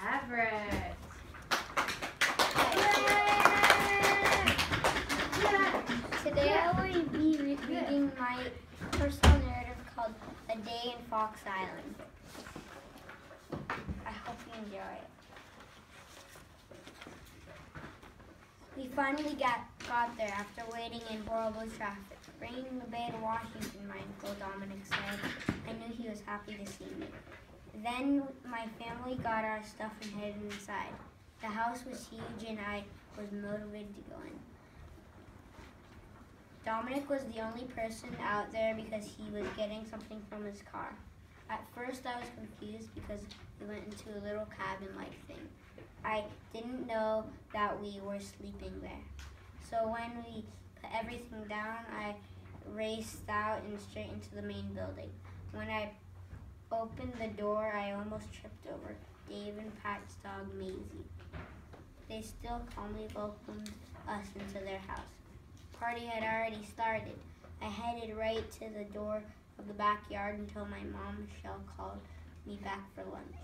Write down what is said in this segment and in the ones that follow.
Everett. Today I will be reading my personal narrative called A Day in Fox Island. I hope you enjoy it. We finally got there after waiting in horrible traffic. Bringing the bay to Washington, my Uncle Dominic said. I knew he was happy to see me. Then my family got our stuff and headed inside. The house was huge and I was motivated to go in. Dominic was the only person out there because he was getting something from his car. At first I was confused because we went into a little cabin-like thing. I didn't know that we were sleeping there. So when we put everything down, I raced out and straight into the main building. When I opened the door, I almost tripped over Dave and Pat's dog, Maisie. They still calmly welcomed us into their house. The party had already started. I headed right to the door of the backyard until my mom, Michelle, called me back for lunch.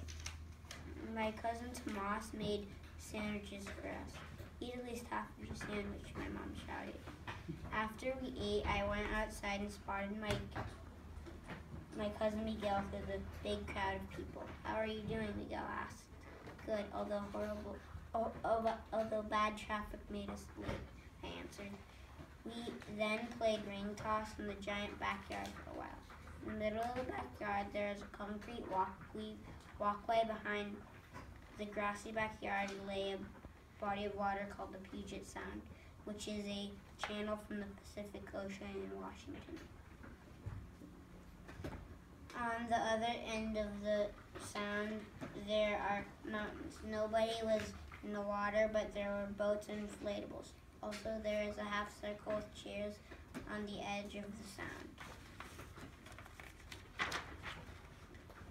My cousin Tomas made sandwiches for us. Eat at least half of your sandwich, my mom shouted. After we ate, I went outside and spotted my cousin Miguel through the big crowd of people. How are you doing? Miguel asked. Good, although bad traffic made us late, I answered. We then played ring toss in the giant backyard for a while. In the middle of the backyard, there is a concrete walkway behind the grassy backyard lay a body of water called the Puget Sound, which is a channel from the Pacific Ocean in Washington. On the other end of the sound, there are mountains. Nobody was in the water, but there were boats and inflatables. Also, there is a half circle with chairs on the edge of the sound.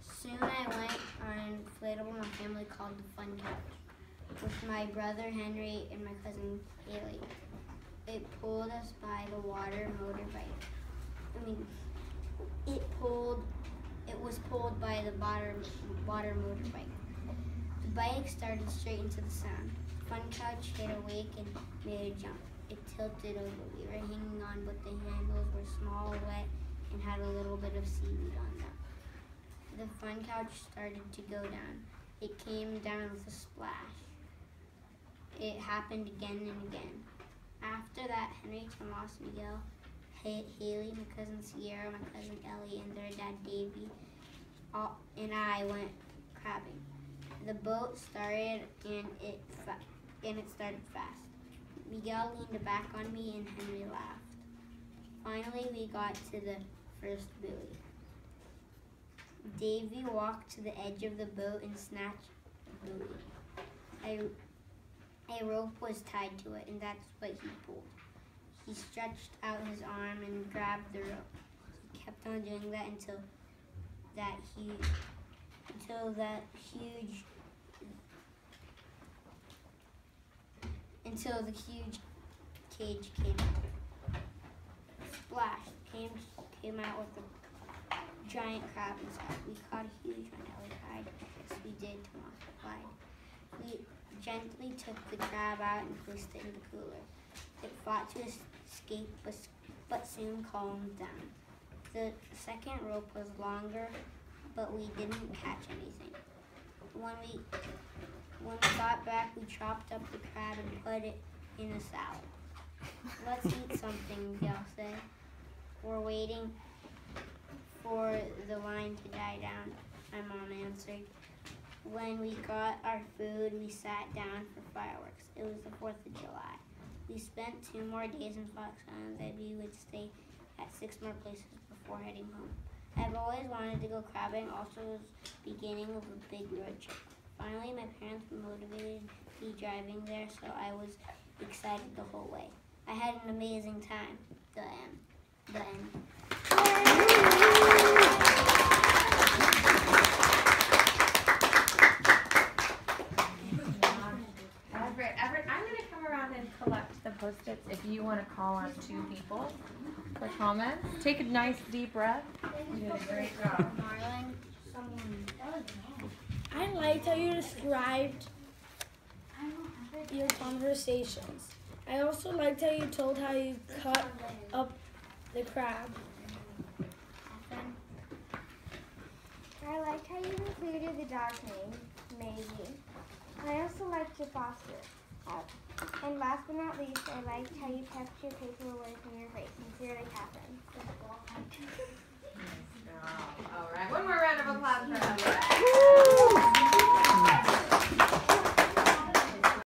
Soon I went on an inflatable my family called the Fun Couch with my brother Henry and my cousin Haley. It pulled us by the water motorbike. It was pulled by the water motorbike. The bike started straight into the sound. The Fun Couch hit a wake and made a jump. It tilted over. We were hanging on, but the handles were small, wet, and had a little bit of seaweed on them. The Fun Couch started to go down. It came down with a splash. It happened again and again. After that, Henry, Tomas, Miguel, Haley, my cousin Sierra, my cousin Ellie, and their dad Davey, and I went crabbing. The boat started and it started fast. Miguel leaned back on me and Henry laughed. Finally, we got to the first buoy. Davey walked to the edge of the boat and snatched the buoy. A rope was tied to it, and that's what he pulled. He stretched out his arm and grabbed the rope. He kept on doing that until the huge cage came out. Splash came out with a giant crab inside. We caught a huge one, Ellie cried. Yes, we did, Tomas replied. We gently took the crab out and placed it in the cooler. It fought to escape, but soon calmed down. The second rope was longer, but we didn't catch anything. When we got back, we chopped up the crab and put it in a salad. Let's eat something, Miguel said. We're waiting for the line to die down, my mom answered. When we got our food, we sat down for fireworks. It was the 4th of July. We spent 2 more days in Fox Island, and we would stay at 6 more places before heading home. I've always wanted to go crabbing, also was the beginning of a big road trip. Finally, my parents motivated me driving there, so I was excited the whole way. I had an amazing time. The end. Everett, I'm going to come around and collect the Post-its if you want to call on 2 people for comments. Take a nice deep breath. You did a great job. Marlon, someone. I liked how you described your conversations. I also liked how you told how you cut up the crab. I liked how you included the dog's name, Maisie. I also liked your foster. And last but not least, I liked how you kept your paper away from your face. Sincerely, Catherine.